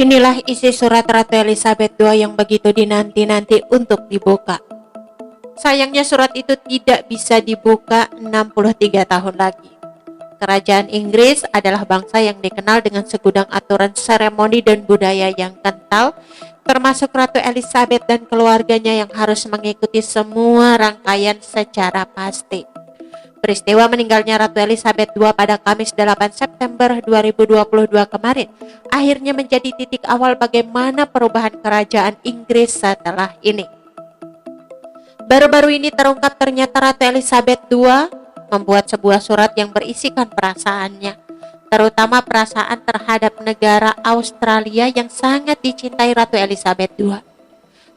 Inilah isi surat Ratu Elizabeth II yang begitu dinanti-nanti untuk dibuka. Sayangnya surat itu tidak bisa dibuka 63 tahun lagi. Kerajaan Inggris adalah bangsa yang dikenal dengan segudang aturan seremoni dan budaya yang kental, termasuk Ratu Elizabeth dan keluarganya yang harus mengikuti semua rangkaian secara pasti. Peristiwa meninggalnya Ratu Elizabeth II pada Kamis 8 September 2022 kemarin akhirnya menjadi titik awal bagaimana perubahan kerajaan Inggris setelah ini. Baru-baru ini terungkap ternyata Ratu Elizabeth II membuat sebuah surat yang berisikan perasaannya, terutama perasaan terhadap negara Australia yang sangat dicintai Ratu Elizabeth II.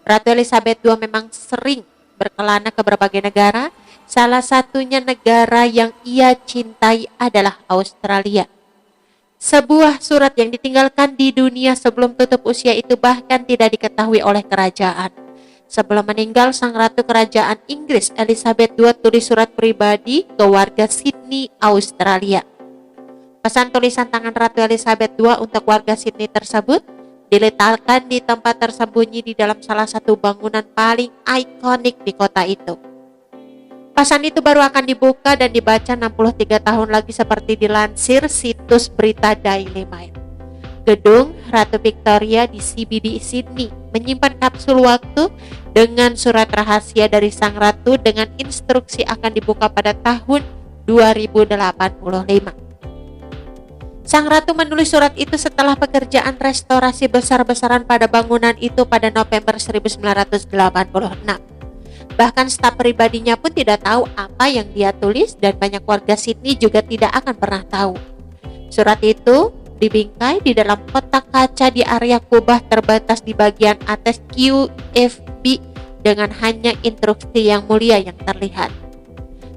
Ratu Elizabeth II memang sering berkelana ke berbagai negara, salah satunya negara yang ia cintai adalah Australia. Sebuah surat yang ditinggalkan di dunia sebelum tutup usia itu bahkan tidak diketahui oleh kerajaan. Sebelum meninggal, sang ratu kerajaan Inggris Elizabeth II tulis surat pribadi ke warga Sydney, Australia. Pesan tulisan tangan Ratu Elizabeth II untuk warga Sydney tersebut diletakkan di tempat tersembunyi di dalam salah satu bangunan paling ikonik di kota itu. Pesan itu baru akan dibuka dan dibaca 63 tahun lagi seperti dilansir situs berita Daily Mail. Gedung Ratu Victoria di CBD Sydney menyimpan kapsul waktu dengan surat rahasia dari sang ratu dengan instruksi akan dibuka pada tahun 2085. Sang ratu menulis surat itu setelah pekerjaan restorasi besar-besaran pada bangunan itu pada November 1986. Bahkan staf pribadinya pun tidak tahu apa yang dia tulis dan banyak warga Sydney juga tidak akan pernah tahu. Surat itu dibingkai di dalam kotak kaca di area kubah terbatas di bagian atas QFB dengan hanya instruksi yang mulia yang terlihat.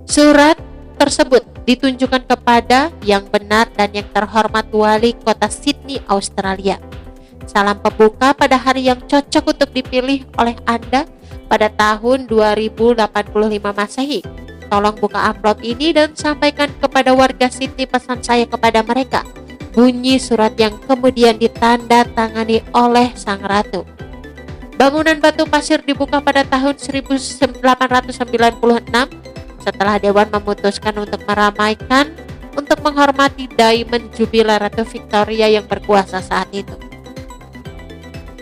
Surat tersebut ditunjukkan kepada yang benar dan yang terhormat wali kota Sydney, Australia. Salam pembuka pada hari yang cocok untuk dipilih oleh Anda pada tahun 2085 Masehi. Tolong buka amplop ini dan sampaikan kepada warga Sydney pesan saya kepada mereka. Bunyi surat yang kemudian ditandatangani oleh sang ratu. Bangunan batu pasir dibuka pada tahun 1896 setelah Dewan memutuskan untuk meramaikan untuk menghormati Diamond Jubilee Ratu Victoria yang berkuasa saat itu.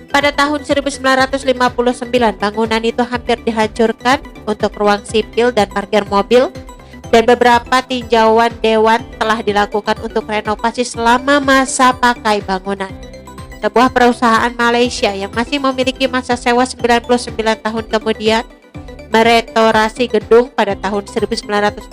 Pada tahun 1959, bangunan itu hampir dihancurkan untuk ruang sipil dan parkir mobil, dan beberapa tinjauan dewan telah dilakukan untuk renovasi selama masa pakai bangunan. Sebuah perusahaan Malaysia yang masih memiliki masa sewa 99 tahun kemudian merestorasi gedung pada tahun 1984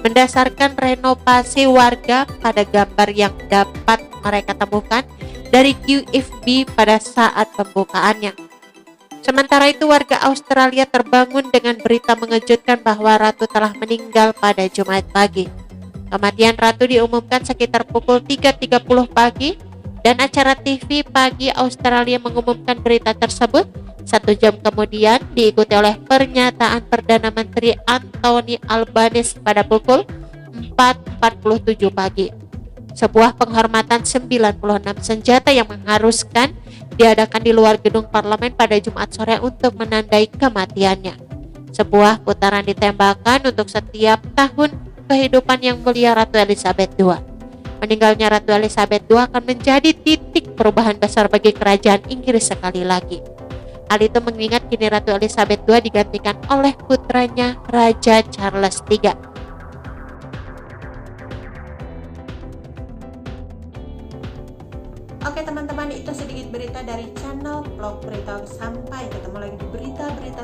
mendasarkan renovasi warga pada gambar yang dapat mereka temukan dari QFB pada saat pembukaannya. Sementara itu warga Australia terbangun dengan berita mengejutkan bahwa Ratu telah meninggal pada Jumat pagi. Kematian Ratu diumumkan sekitar pukul 3.30 pagi dan acara TV pagi Australia mengumumkan berita tersebut. 1 jam kemudian diikuti oleh pernyataan Perdana Menteri Anthony Albanese pada pukul 4.47 pagi. Sebuah penghormatan 96 senjata yang mengharuskan diadakan di luar gedung parlemen pada Jumat sore untuk menandai kematiannya. Sebuah putaran ditembakkan untuk setiap tahun kehidupan yang mulia Ratu Elizabeth II. Meninggalnya Ratu Elizabeth II akan menjadi titik perubahan besar bagi kerajaan Inggris sekali lagi. Hal itu mengingat kini Ratu Elizabeth II digantikan oleh putranya Raja Charles III. Oke teman-teman, itu sedikit berita dari channel Vlog Berita. Sampai ketemu lagi di berita-berita